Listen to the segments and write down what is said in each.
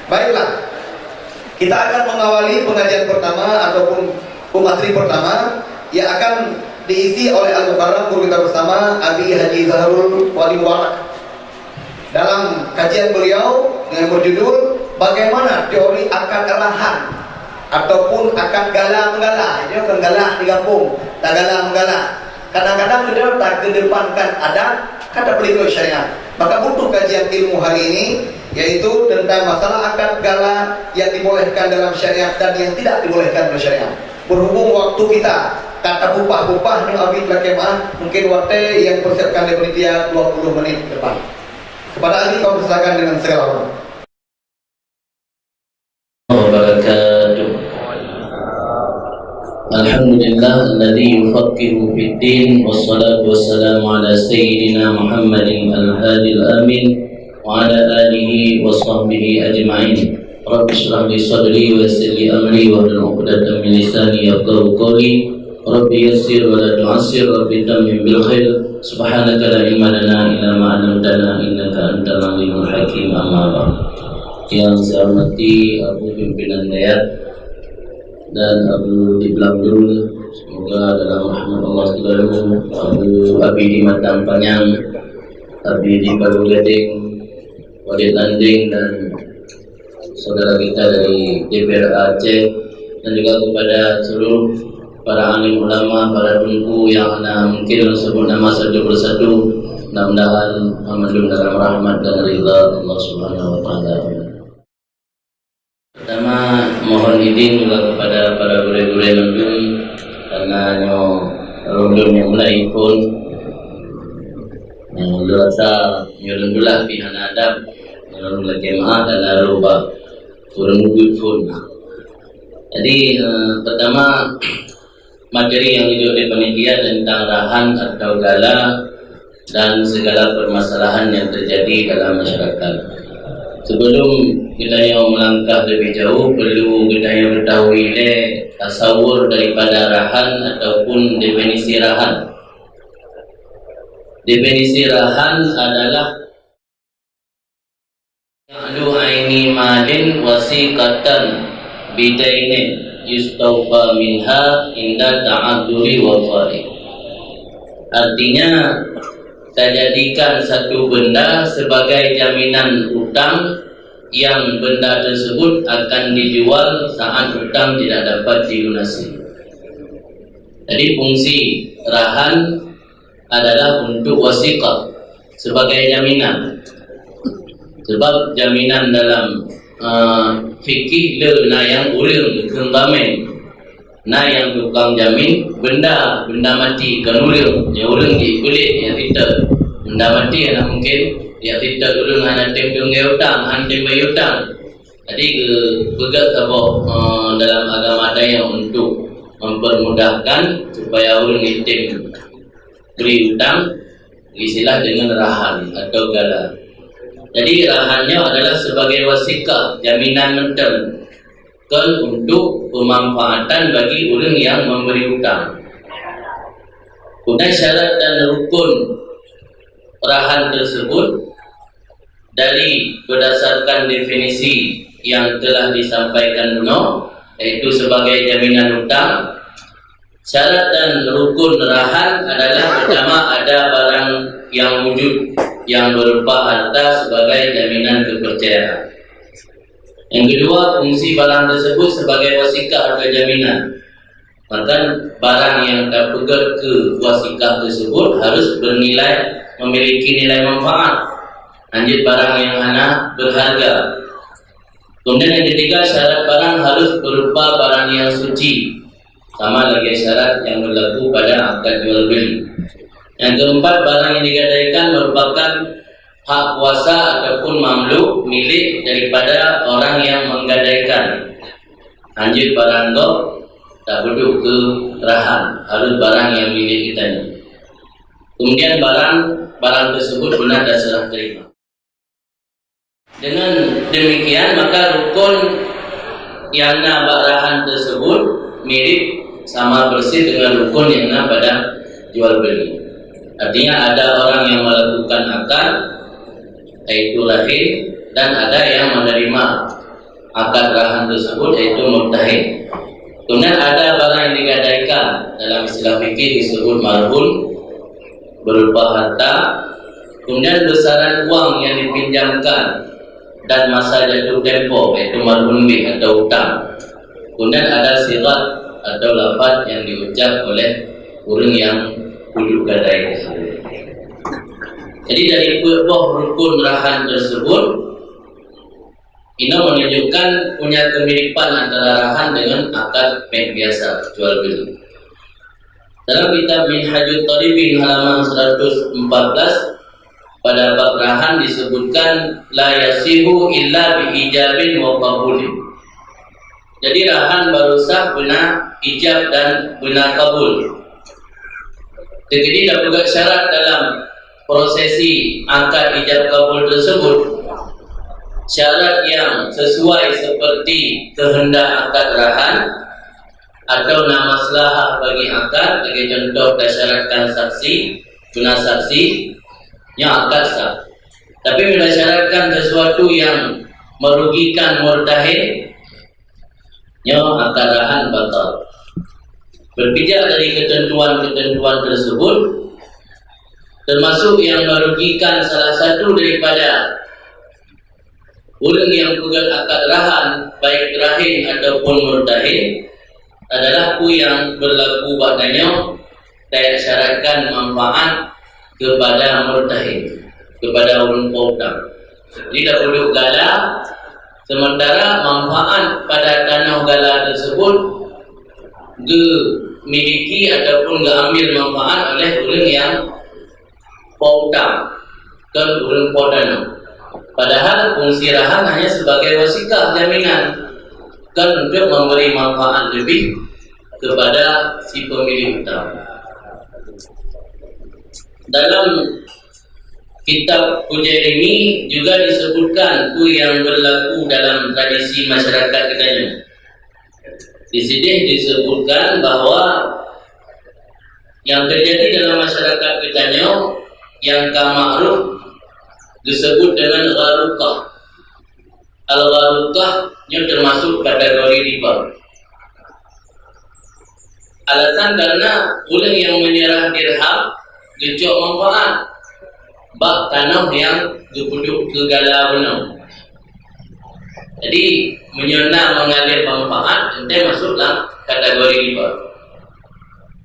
Baiklah, kita akan mengawali pengajian pertama ataupun umatri pertama yang akan diisi oleh Al-Mukarram guru kita bersama Abi Haji Zahrul Wali Mubarak. Dalam kajian beliau dengan berjudul bagaimana teori akad arahan ataupun akad gala-menggala. Ini kan gala digabung, tak gala-menggala. Kadang-kadang kita tak kedepankan adat kata pelita syariat. Maka butuh kajian ilmu hari ini, yaitu tentang masalah akad gala yang dibolehkan dalam syariat dan yang tidak dibolehkan dalam syariat. Berhubung waktu kita kata pupah-pupah ni abid lakemah, mungkin waktu yang persiapkan dari panitia 20 menit depan. Kepada Ali kau persilakan dengan segala hormat. Alhamdulillah alladzi yufaqihu fid din wassalatu wassalamu ala sayyidina Muhammadin al-hadil amin wa ala alihi wa sahbihi ajma'in. Rabbi shrah li sadri wa yassir li amri wa hlul 'uqdatam min lisani yafqahu qawli. Rabbi yassir wa la tu'assir, Rabbi tammim bil khair. Subhanaka la ilma lana illa ma 'allamtana innaka antal alimul hakim. Amma ba'd. Yang saya hormati Abu Pimpinan Dayat dan Abu di Belangdul, semoga dalam rahmat Allah selalu. Abu Abi di Matang Panyang, Abi di Baru Gading, Wadid Landing, dan saudara kita dari DPR Aceh, dan juga kepada seluruh para alim ulama, para tunku yang mungkin sebut nama satu persatu. Mudah-mudahan amanun dalam rahmat dan ridha Allah Subhanahu wa taala. Pertama mohon izin juga kepada para guru-guru London, karena London yang mulai pun yang rasa nyuruh pihak adab nyuruh lagi maaf dan arubah turun pun. Jadi pertama materi yang dibuat oleh panitia tentang arahan atau gala dan segala permasalahan yang terjadi dalam masyarakat. Sebelum kita yang melangkah lebih jauh, perlu kita yang mengetahui tasawur daripada arahan ataupun definisi arahan. Definisi arahan adalah ya'lu aini malin wasiqatan bidainin yustawfa minha inda ta'adzuri wa fari. Artinya, saya jadikan satu benda sebagai jaminan hutang yang benda tersebut akan dijual saat hutang tidak dapat dilunasi. Jadi fungsi rahan adalah untuk wasiqah sebagai jaminan. Sebab jaminan dalam fikih le yang urang kembamai. Yang tukang jamin benda mati kan urang ya urang di kulit ya kita benda mati ya mungkin ya kita urang hanya tempung hutang hantem hutang. Jadi begat apa dalam agama ada yang untuk mempermudahkan supaya urang item beri hutang istilah dengan rahan atau gala. Jadi rahannya adalah sebagai wasiqah, jaminan mental untuk pemanfaatan bagi orang yang memberi hutang. Kemudian syarat dan rukun rahan tersebut dari berdasarkan definisi yang telah disampaikan Nuno, yaitu sebagai jaminan hutang. Syarat dan rukun rahan adalah pertama ada barang yang wujud yang berupa harta sebagai jaminan kepercayaan. Yang kedua, fungsi barang tersebut sebagai wasiqah atau jaminan. Maka barang yang terpegang ke wasiqah tersebut harus bernilai, memiliki nilai manfaat. Lanjut barang yang berharga. Kemudian yang ketiga, syarat barang harus berupa barang yang suci. Sama lagi syarat yang berlaku pada akad jual beli. Yang keempat, barang yang digadaikan merupakan hak kuasa ataupun mamluk milik daripada orang yang menggadaikan. Lanjut barang itu tak duduk ke rahan, harus barang yang milik kita ini. Kemudian barang tersebut benar dan serah terima. Dengan demikian maka rukun yang rahan tersebut mirip sama persis dengan rukun yang pada jual beli. Artinya ada orang yang melakukan akad yaitu rahim, dan ada yang menerima akad rahan tersebut yaitu murtahin. Kemudian ada barang yang digadaikan, dalam istilah fikih disebut marhun, berupa harta. Kemudian besaran uang yang dipinjamkan dan masa jatuh tempo yaitu marhun bih atau hutang. Kemudian ada sirat atau lafaz yang diucap oleh orang yang duduk gadai tersebut. Jadi dari buah rukun rahan tersebut, ini menunjukkan punya kemiripan antara rahan dengan akad biasa jual beli. Dalam kitab Minhajut Talibin halaman 114 pada bab rahan disebutkan la yasihu illa bi ijabin wa qabulin. Jadi rahan baru sah benar ijab dan benar kabul. Jadi tidak juga syarat dalam prosesi akad ijab kabul tersebut, syarat yang sesuai seperti kehendak akad rahan atau nama maslahah bagi akad. Sebagai contoh, disyaratkan saksi, guna saksi yang akad sah. Tapi mensyaratkan sesuatu yang merugikan murtahin, yang akad rahan batal. Berpijak dari ketentuan-ketentuan tersebut, termasuk yang merugikan salah satu daripada orang yang pegang akad rahan, baik rahim ataupun murtahin, adalah ku yang berlaku padanya tidak syaratkan manfaat kepada murtahin, kepada orang peutang. Tidak perlu gala, sementara manfaat pada tanah gala tersebut dimiliki ataupun diambil manfaat oleh orang yang peutang dan orang podana. Padahal fungsi rahan hanya sebagai wasikah jaminan dan untuk memberi manfaat lebih kepada si pemilik hutang. Dalam kitab Kujairimi juga disebutkan itu yang berlaku dalam tradisi masyarakat kita ini. Di sini disebutkan bahwa yang terjadi dalam masyarakat kita ini yang ma'ruf disebut dengan gharukah. Al-gharukah yang termasuk kategori riba. Alasan karena orang yang menyerah dirham gecok manfaat bak tanah yang dipuduk ke gala benar. Jadi menyena mengalir manfaat nanti masuklah kategori riba.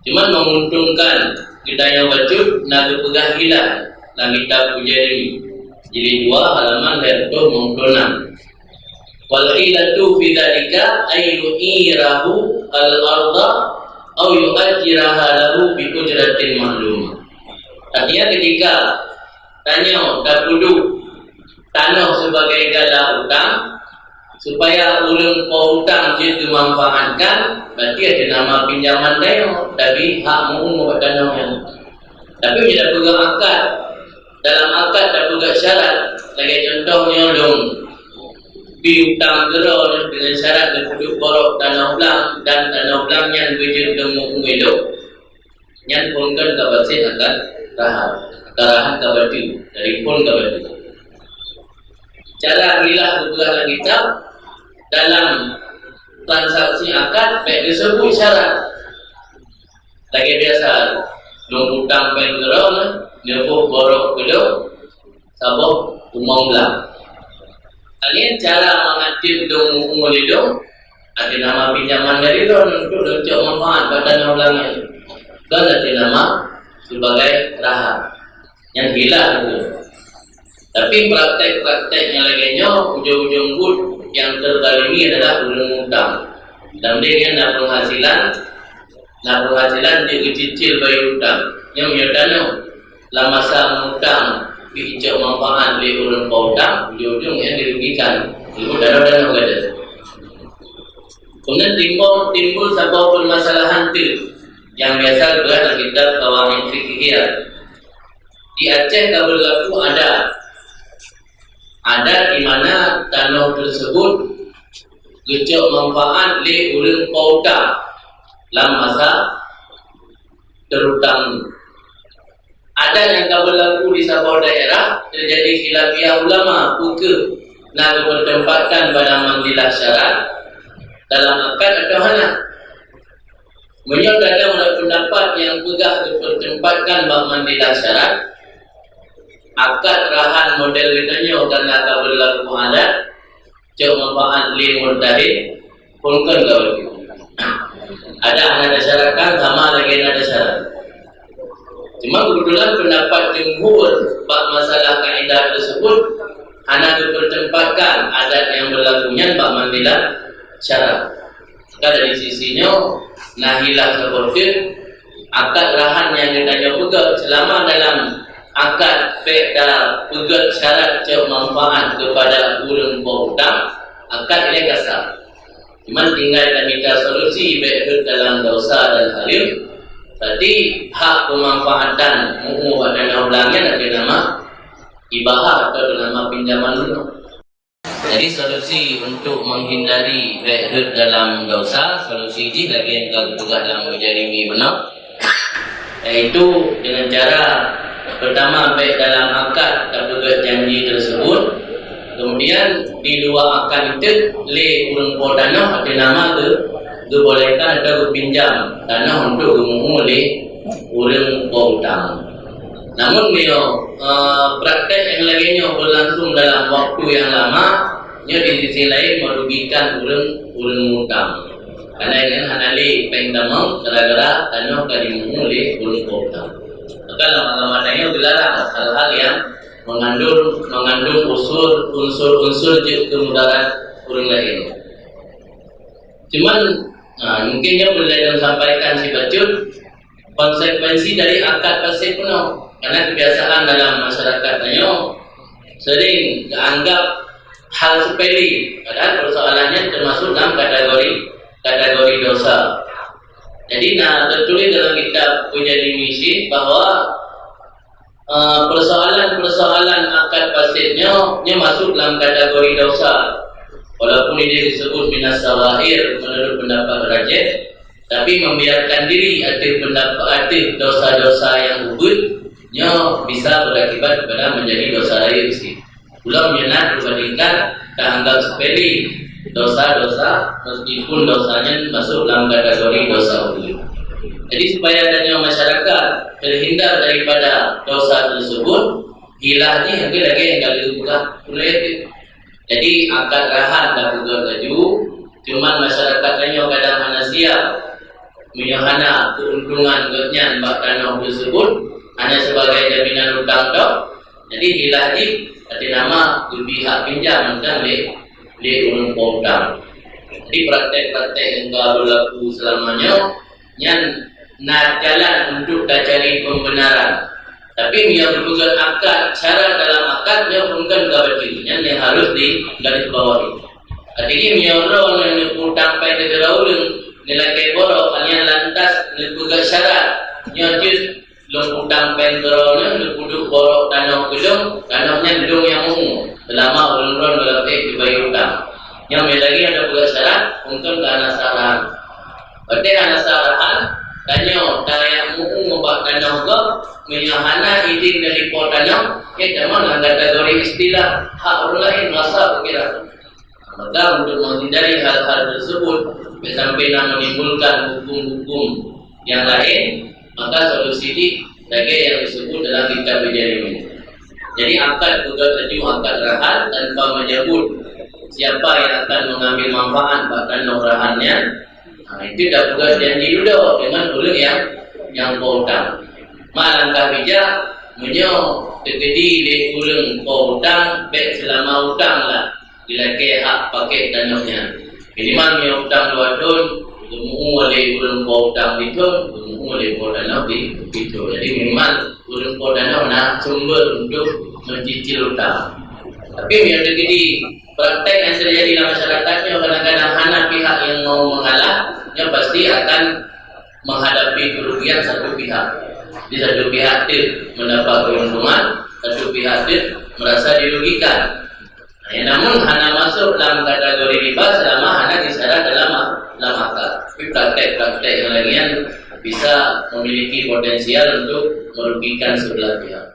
Cuma menguntungkan kita yang wajib nak pegah hilang dalam kitab Kujairimi jilid 2 halaman 126. Wal hilatu fi dzalika ay yu'irahu al-ardha aw yu'ajjiraha lahu bi ujratin ma'lumah. Artinya ketika tanya tak duduk tanah sebagai gala hutang supaya orang peutang dia dimanfaatkan, berarti ada nama pinjaman dia, tapi hak mu buat tanah yang. Tapi bila pegang akad, dalam akad tak pegang syarat. Sebagai contohnya dong piutang gerak dengan syarat duduk borok tanah belang dan tanah belang yang wujud temu hidup yang pun kan kabasin akan rahan kabati dari pun kabati. Cara berilah kebetulan kitab dalam transaksi akad baik disebut syarat. Lagi biasa nung utang baik gerak nyebuh borok hidup sabuk umum belang. Kalian cara mengatur dong umur hidung ada nama pinjaman dari dong untuk mencari manfaat pada ulangnya. Dan ada nama sebagai rahan yang hilang itu. Tapi praktek-prakteknya lainnya ujung-ujung pun yang tergalimi adalah hutang. Dan dia nak penghasilan dia kecil bayi hutang. Yang menyatakan dalam masa hutang hijau manfaat oleh orang peutang, ujung-ujung yang dirugikan. Itu dana-dana gada. Kemudian timbul sebuah permasalahan itu yang biasa juga dalam kitab Qawaid Fiqhiyah. Di Aceh tak berlaku ada di mana tanah tersebut gecok manfaat oleh orang peutang dalam masa terutang. Ada ada yang tak berlaku di sebuah daerah, terjadi khilafiyah ulama, puka, nak bertempatkan pada manzilah syarat dalam akad atau hana. Menyok ada pendapat yang pegah dipertempatkan pada manzilah syarat, akad rahan model kitanya karena tak berlaku adat, cek manfaat li murtahid, pulkan kau. Ada syarat kan, sama lagi ada syarat. Cuma kebetulan pendapat jumhur bab masalah kaedah tersebut hanya dipertempatkan adat yang berlakunya bab manzilah syarat. Maka dari sisinya nahilah seperti akad rahan yang ditanya pegang selama dalam akad beda pegang syarat cek manfaat kepada urang berhutang, akad ini kasar. Cuma tinggal kita solusi baik dalam dosa dan halim. Tadi hak pemanfaatan mu'u dana ulangnya ada nama ibahah atau nama pinjaman dulu. Jadi solusi untuk menghindari baik dalam dosa, solusi ini lagi yang kau juga dalam menjalimi benar, yaitu dengan cara pertama baik dalam akad atau janji tersebut, kemudian di dua akad itu le urang podana ada nama dibolehkan atau pinjam tanah untuk memulih urang berhutang. Namun praktek yang lainnya berlangsung dalam waktu yang lama, nya di sisi lain merugikan urang hutang. Karena ini hanali pengdamang gara-gara tanah kali memulih urang berhutang. Maka lama-lamanya dilarang hal-hal yang mengandung unsur kemudarat urang lain. Cuman mungkinnya boleh sampaikan si Bacut konsekuensi dari akad pasif penuh, karena kebiasaan dalam masyarakatnya sering dianggap hal sepele, padahal persoalannya termasuk dalam kategori dosa. Jadi tertulis dalam kitab Ujadi Misi bahwa persoalan akad pasifnya masuk dalam kategori dosa. Walaupun ini disebut minas sawahir menurut pendapat Rajih, tapi membiarkan diri aktif dosa-dosa yang gugutnya bisa berakibat kepada menjadi dosa lain. Pulau menyenat berbandingkan dianggap sepele dosa-dosa meskipun dosanya masuk dalam kategori dosa gugut. Jadi supaya adanya masyarakat terhindar daripada dosa tersebut, hilahnya lagi yang kali buka boleh. Jadi akad rahan tak buka laju, cuman masyarakatnya kadang hana siap menyahana keuntungan gotnya bak tanah tersebut hanya sebagai jaminan hutang tok. Jadi hilahnya ada nama pihak pinjam kan le urang hutang. Jadi praktek-praktek yang berlaku selamanya yang nak jalan untuk cari pembenaran. Tapi dia berbuat akad, cara dalam akad dia bukan kebetulan yang harus digarisbawahi. Artinya dia orang yang hutang pada jeraulun nilai borok hanya lantas berbuat syarat. Dia just long hutang pada jeraulun duduk borok tanah gedung, tanahnya gedung yang umum. Selama orang-orang berlatih dibayar hutang. Yang lagi ada buat syarat mungkin karena sarahan. Berarti karena sarahan tanya daya umum membak tanah ke menyahana izin dari portanya dalam kategori istilah hak orang lain masa berkira. Maka untuk menghindari hal-hal tersebut sampai menimbulkan hukum-hukum yang lain, maka solusi ini lagi yang disebut dalam kitab Ujadi. Jadi akad bukan laju akad rahan tanpa menyebut siapa yang akan mengambil manfaat bahkan rahannya. Itu dah bukan janji dulu dengan orang yang berhutang. Malangkah bijak menyo terjadi di urang berhutang baik selama hutang lah bila ke hak pakai tanahnya. Minimal dia hutang 2 tahun, semua oleh urang berhutang itu, semua oleh berhutang itu. Jadi minimal urang berhutang nak sumber untuk mencicil hutang. Tapi yang terjadi praktek yang terjadi dalam masyarakatnya kadang-kadang hanya pihak yang mau mengalah, dia pasti akan menghadapi kerugian satu pihak. Di satu pihak itu mendapat keuntungan, satu pihak itu merasa dirugikan. Namun hanya masuk dalam kategori riba selama hanya disyarat dalam akad. Tapi praktek-praktek yang lainnya bisa memiliki potensial untuk merugikan sebelah pihak.